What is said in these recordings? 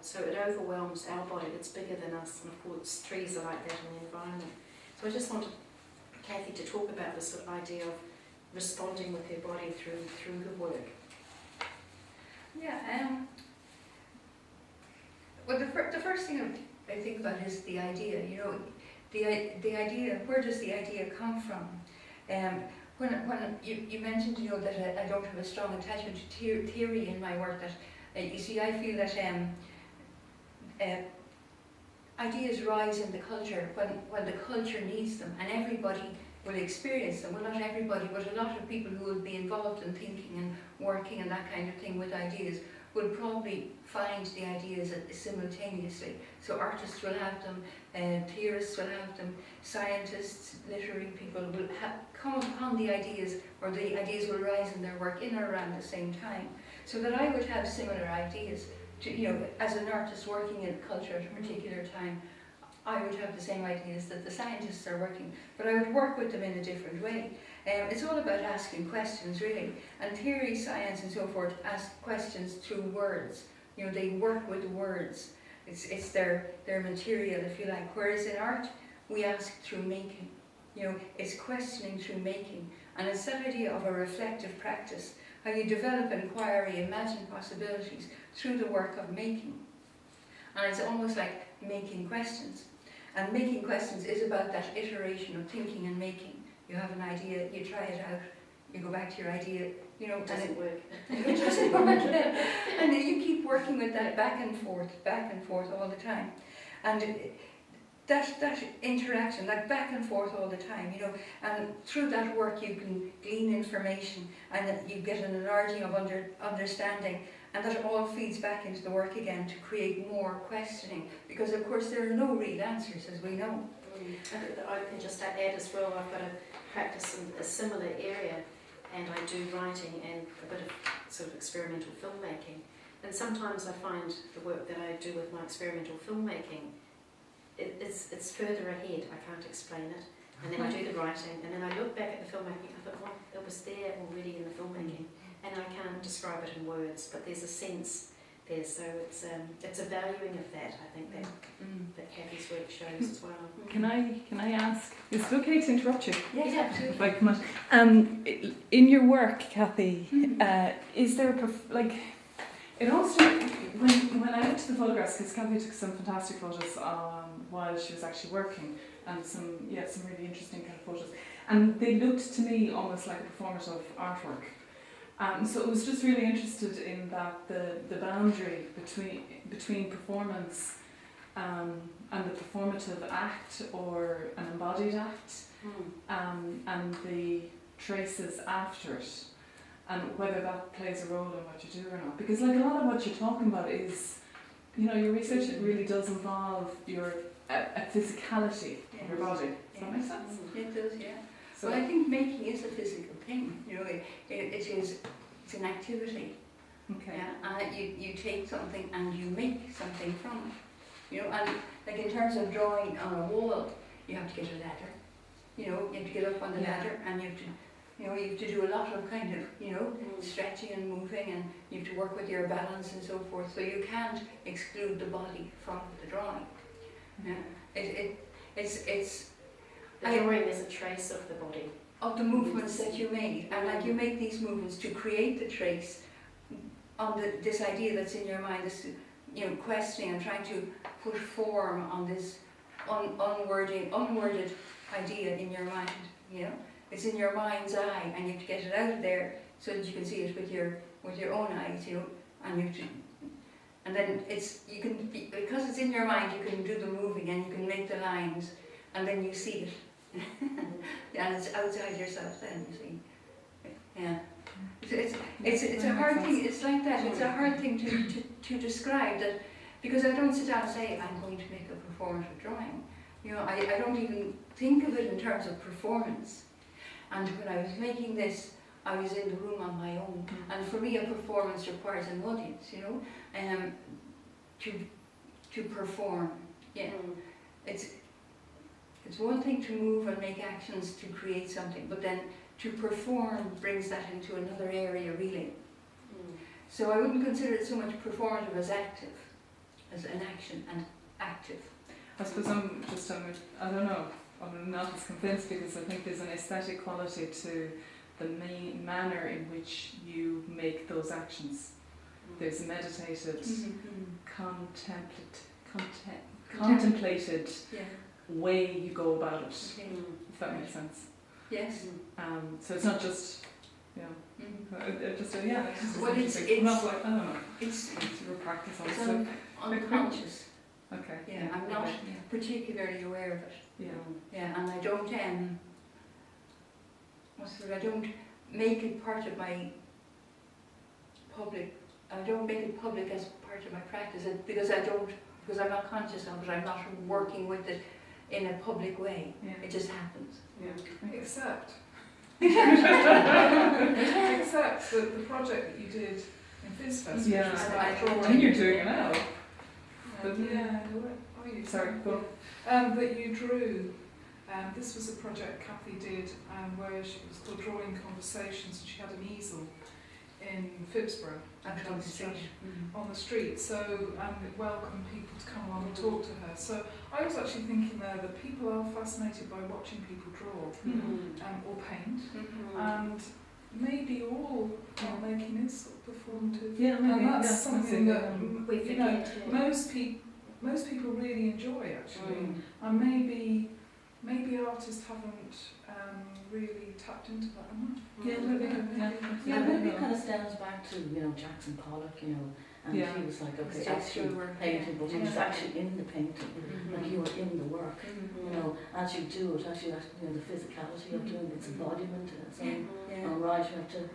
So it overwhelms our body, it's bigger than us, and of course trees are like that in the environment. So I just wanted Cathy to talk about this sort of idea of responding with her body through her work. Yeah, well the first thing I think about is the idea, you know, the idea, where does the idea come from? When you mentioned, you know, that I don't have a strong attachment to theory in my work, that you see, I feel that ideas rise in the culture when the culture needs them, and everybody will experience them. Well, not everybody, but a lot of people who will be involved in thinking and working and that kind of thing with ideas will probably find the ideas simultaneously. So artists will have them, theorists will have them, scientists, literary people will come upon the ideas, or the ideas will rise in their work in or around the same time. So that I would have similar ideas to, you know, as an artist working in culture at a particular time, I would have the same ideas that the scientists are working, but I would work with them in a different way. It's all about asking questions, really. And theory, science, and so forth ask questions through words. You know, they work with words. It's their material, if you like. Whereas in art, we ask through making. You know, it's questioning through making. And it's that idea of a reflective practice, how you develop inquiry, imagine possibilities through the work of making. And it's almost like making questions. And making questions is about that iteration of thinking and making. You have an idea, you try it out, you go back to your idea, you know, It doesn't work. It doesn't work. And then you keep working with that back and forth all the time. And that interaction, that back and forth all the time, you know, and through that work you can glean information, and you get an enlarging of understanding, and that all feeds back into the work again to create more questioning, because of course there are no real answers, as we know. I can just add as well, I've got a practice in a similar area, and I do writing and a bit of sort of experimental filmmaking. And sometimes I find the work that I do with my experimental filmmaking, it's further ahead, I can't explain it. And then I do the writing, and then I look back at the filmmaking, I thought, well, it was there already in the filmmaking. And I can't describe it in words, but there's a sense there, so it's a valuing of that, I think, that Cathy's work shows as well. Can I ask, is it okay to interrupt you? Yes, absolutely. If I come on. In your work, Cathy, is there it also, when I looked at the photographs, because Cathy took some fantastic photos while she was actually working, and some really interesting kind of photos, and they looked to me almost like a performative artwork. So it was just really interested in that the boundary between performance and the performative act or an embodied act, and the traces after it, and whether that plays a role in what you do or not. Because like a lot of what you're talking about is, you know, your research really does involve a physicality of your body. Does that make sense? It does, yeah. So Well, I think making is a physical thing. You know, it's an activity. okay. Yeah, and you take something and you make something from it. You know, and like in terms of drawing on a wall, you have to get a ladder. You know, you have to get up on the ladder, and you have to do a lot of kind of, you know, stretching and moving, and you have to work with your balance and so forth. So you can't exclude the body from the drawing. Yeah, it's. The drawing is a trace of the body. Of the movements that you made, and like you make these movements to create the trace on this idea that's in your mind, this, you know, questioning and trying to put form on this unworded idea in your mind. You know, it's in your mind's eye, and you have to get it out of there so that you can see it with your own eyes. You know, and you have to, and then because it's in your mind, you can do the moving and you can make the lines, and then you see it. And it's outside yourself then, you see. Yeah. It's a hard thing, it's like that, it's a hard thing to describe, that, because I don't sit down and say, I'm going to make a performative drawing. You know, I don't even think of it in terms of performance. And when I was making this, I was in the room on my own. And for me, a performance requires an audience, you know, to perform. Yeah. It's one thing to move and make actions to create something, but then to perform brings that into another area, really. So I wouldn't consider it so much performative as active. as an action and active. I suppose I don't know, I'm not as convinced because I think there's an aesthetic quality to the main manner in which you make those actions. There's a meditated, contemplated way you go about it, if that makes sense. Yes. So it's not just, you know, it's just well, it's not like, I don't know, it's your practice on it's stuff. unconscious. Okay. Yeah, I'm not particularly aware of it. Yeah. Yeah, and I don't I don't make it part of my public. I don't make it public as part of my practice because I'm not conscious of it. I'm not working with it in a public way. Yeah. It just happens. Yeah. Except the project that you did in FizzFest, Yeah. which was I like draw- And you're doing it now. yeah, oh, you Sorry, go that you drew. This was a project Cathy did where it was called Drawing Conversations, and she had an easel in Fitzgerald on the street, so it welcomed people to come on and talk to her. So I was actually thinking there that people are fascinated by watching people draw or paint, and maybe all making is sort of performative. Yeah, maybe. And that's something that We you know, forget. most people really enjoy actually, and maybe artists haven't really tapped into that enough. Yeah, Yeah, maybe it kind of stems back to, Jackson Pollock, and Yeah. he was like, okay, It's actually actual work, painting, but he was Yeah. actually in the painting, like you were in the work, as you do it, actually, the physicality of doing its embodiment, and so Yeah. all right, you have to,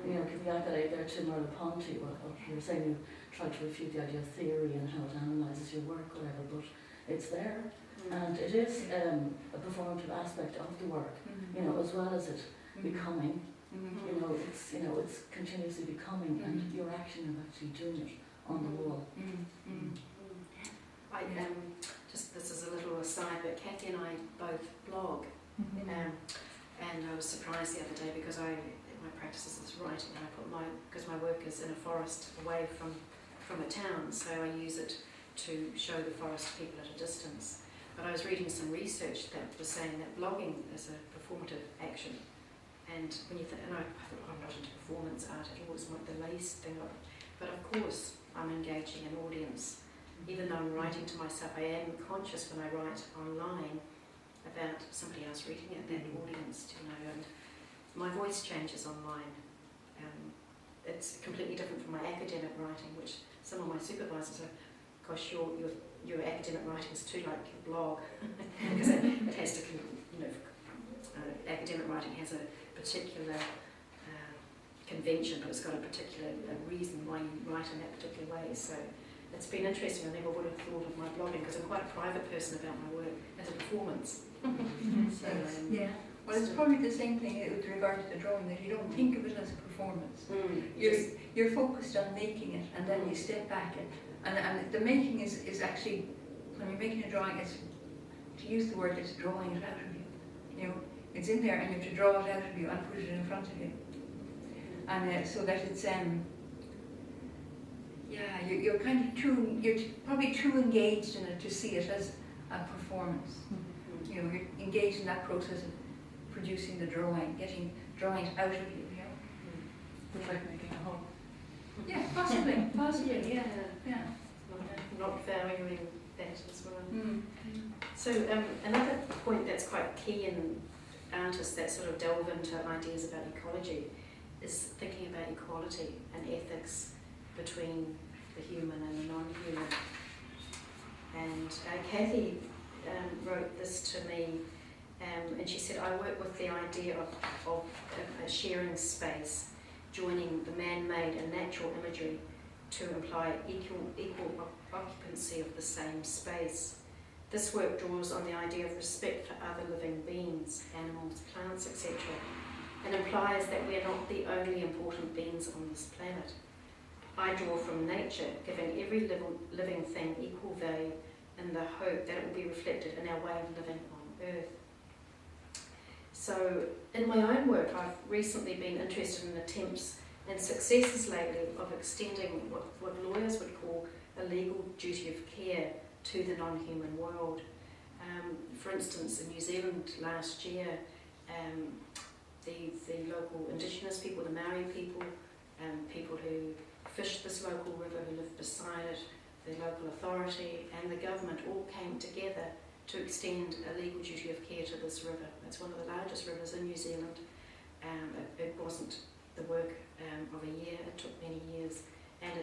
give the accolade there to Merleau-Ponty, what you were saying, you try to refute the idea of theory and how it analyses your work, whatever, but it's there, and it is a performative aspect of the work, as well as it becoming, it's continuously becoming, and your action of actually doing it on the wall. This is a little aside, but Cathy and I both blog, and I was surprised the other day because my practice is writing, and because my work is in a forest away from a town, so I use it to show the forest to people at a distance. But I was reading some research that was saying that blogging is a performative action, and when you and I thought I'm not into performance art at all, it's not the least thing of it. But of course I'm engaging an audience. Even though I'm writing to myself, I am conscious when I write online about somebody else reading it, that audience, and my voice changes online. It's completely different from my academic writing, which some of my supervisors are, gosh, your academic writing is too like your blog, because it has to, academic writing has a particular convention, but it's got a particular reason why you write in that particular way. So it's been interesting. I never would have thought of my blogging because I'm quite a private person about my work as a performance. So, Well, it's probably the same thing with regard to the drawing, that you don't think of it as a performance. You're focused on making it, and then you step back, and the making is actually, when you're making a drawing, it's, to use the word, it's drawing it out of you. It's in there, and you have to draw it out of you and put it in front of you, and so that it's you're kind of you're probably too engaged in it to see it as a performance. You're engaged in that process of producing the drawing, drawing it out of you. It's like making a home. Yeah, possibly, yeah. Not valuing that as well. So another point that's quite key in artists that sort of delve into ideas about ecology is thinking about equality and ethics between the human and the non-human. And Cathy wrote this to me, and she said, I work with the idea of a sharing space, joining the man-made and natural imagery to imply equal occupancy of the same space. This work draws on the idea of respect for other living beings, animals, plants, etc., and implies that we are not the only important beings on this planet. I draw from nature, giving every living thing equal value in the hope that it will be reflected in our way of living on Earth. So, in my own work, I've recently been interested in attempts and successes lately of extending what lawyers would call a legal duty of care to the non-human world. For instance, in New Zealand last year, the local indigenous people, the Maori people, people who fished this local river, who lived beside it, the local authority and the government all came together to extend a legal duty of care to this river. It's one of the largest rivers in New Zealand. It wasn't the work of a year, it took many years, and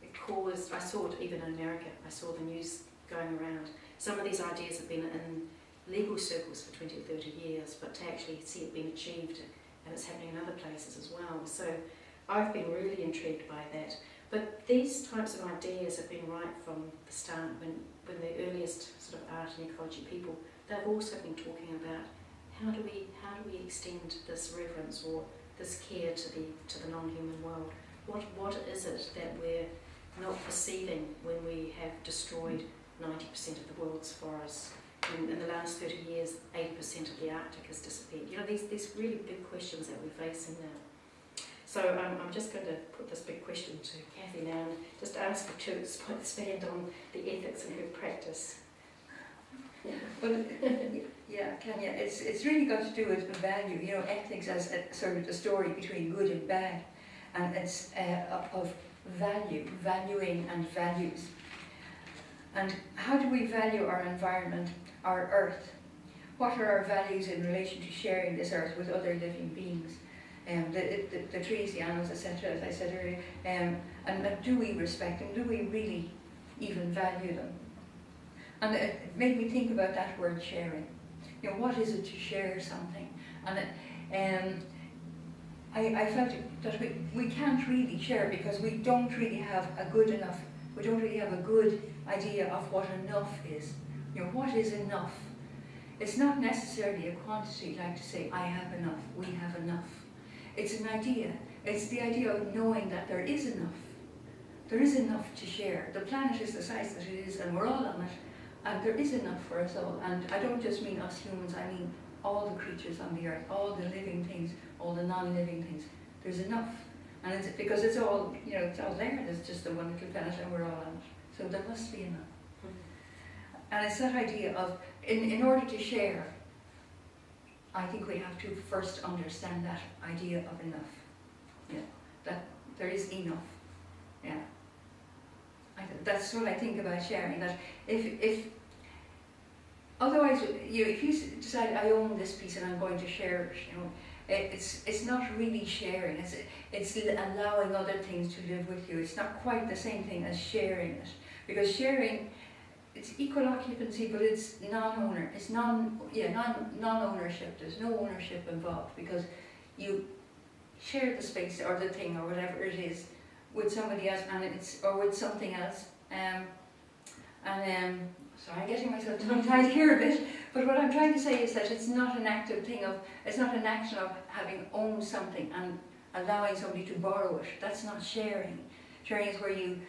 it caused, I saw it even in America, I saw the news going around. Some of these ideas have been in legal circles for 20 or 30 years, but to actually see it being achieved, and it's happening in other places as well. So I've been really intrigued by that. But these types of ideas have been right from the start, when the earliest sort of art and ecology people, they've also been talking about how do we extend this reverence or this care to the non-human world? What is it that we're not perceiving when we have destroyed 90% of the world's forests? In the last 30 years, 80% of the Arctic has disappeared. You know, these really big questions that we're facing now. So I'm just going to put this big question to Cathy now and just ask her to expand on the ethics in her practice. Yeah. Well, yeah, Kenya, it's really got to do with value. You know, ethics as a sort of a story between good and bad, and it's of value, valuing and values. And how do we value our environment, our earth? What are our values in relation to sharing this earth with other living beings? The trees, the animals, etc., as I said earlier, and do we respect them? Do we really even value them? And it made me think about that word sharing. You know, what is it to share something? And I felt that we can't really share because we don't really have a good idea of what enough is. You know, what is enough? It's not necessarily a quantity, like to say, I have enough, we have enough. It's an idea. It's the idea of knowing that there is enough. There is enough to share. The planet is the size that it is, and we're all on it, and there is enough for us all. And I don't just mean us humans, I mean all the creatures on the earth, all the living things, all the non-living things. There's enough. And it's because it's all, you know, it's all there. There's just the one little planet and we're all on it. So there must be enough. And it's that idea of, in order to share, I think we have to first understand that idea of enough. Yeah, that there is enough. Yeah. That's what I think about sharing. That if otherwise, if you decide I own this piece and I'm going to share it, you know, it's not really sharing. It's allowing other things to live with you. It's not quite the same thing as sharing it, because sharing, it's equal occupancy, but it's non-owner. It's non-ownership. There's no ownership involved because you share the space or the thing or whatever it is with somebody else, and or with something else. Sorry, I'm getting myself tongue-tied here a bit. But what I'm trying to say is that it's not an active thing of. It's not an action of having owned something and allowing somebody to borrow it. That's not sharing. Sharing is where you.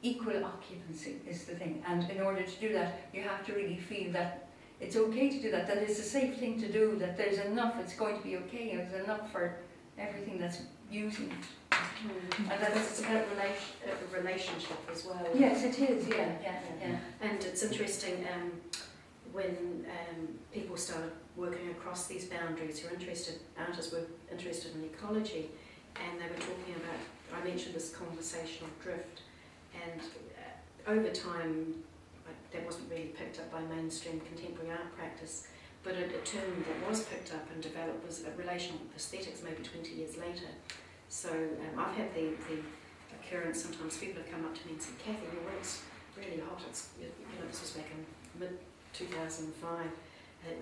Equal occupancy is the thing, and in order to do that, you have to really feel that it's okay to do that, that it's a safe thing to do, that there's enough, it's going to be okay, and there's enough for everything that's using it. And that's about relationship as well. Yes, it is, yeah. And it's interesting when people started working across these boundaries, artists were interested in ecology, and they were talking about, I mentioned this conversational drift. And over time, that wasn't really picked up by mainstream contemporary art practice, but a term that was picked up and developed was relational aesthetics, maybe 20 years later. So I've had the occurrence, sometimes people have come up to me and said, Cathy, your work's really hot. It's, you know, this was back in mid-2005.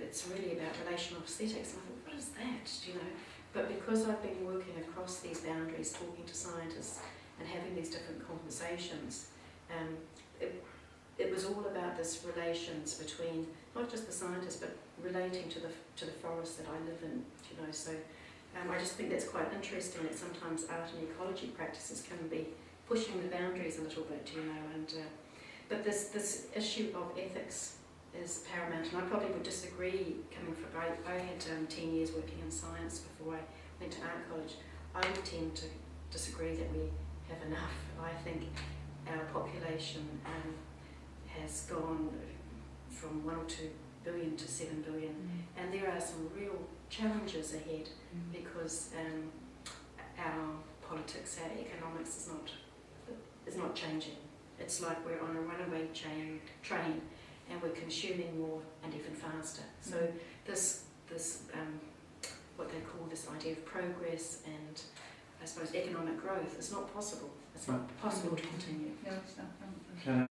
It's really about relational aesthetics. And I thought, what is that, you know? But because I've been working across these boundaries, talking to scientists, and having these different conversations, it was all about this relations between not just the scientists, but relating to the forest that I live in. You know, so I just think that's quite interesting that sometimes art and ecology practices can be pushing the boundaries a little bit. You know, and but this issue of ethics is paramount, and I probably would disagree. Coming from, I had 10 years working in science before I went to art college. I would tend to disagree that we have enough. I think our population has gone from 1 or 2 billion to 7 billion, and there are some real challenges ahead because our politics, our economics is not changing. It's like we're on a runaway train and we're consuming more and even faster. So this what they call this idea of progress and I suppose economic growth is not possible. It's not possible to continue. No, it's not. Can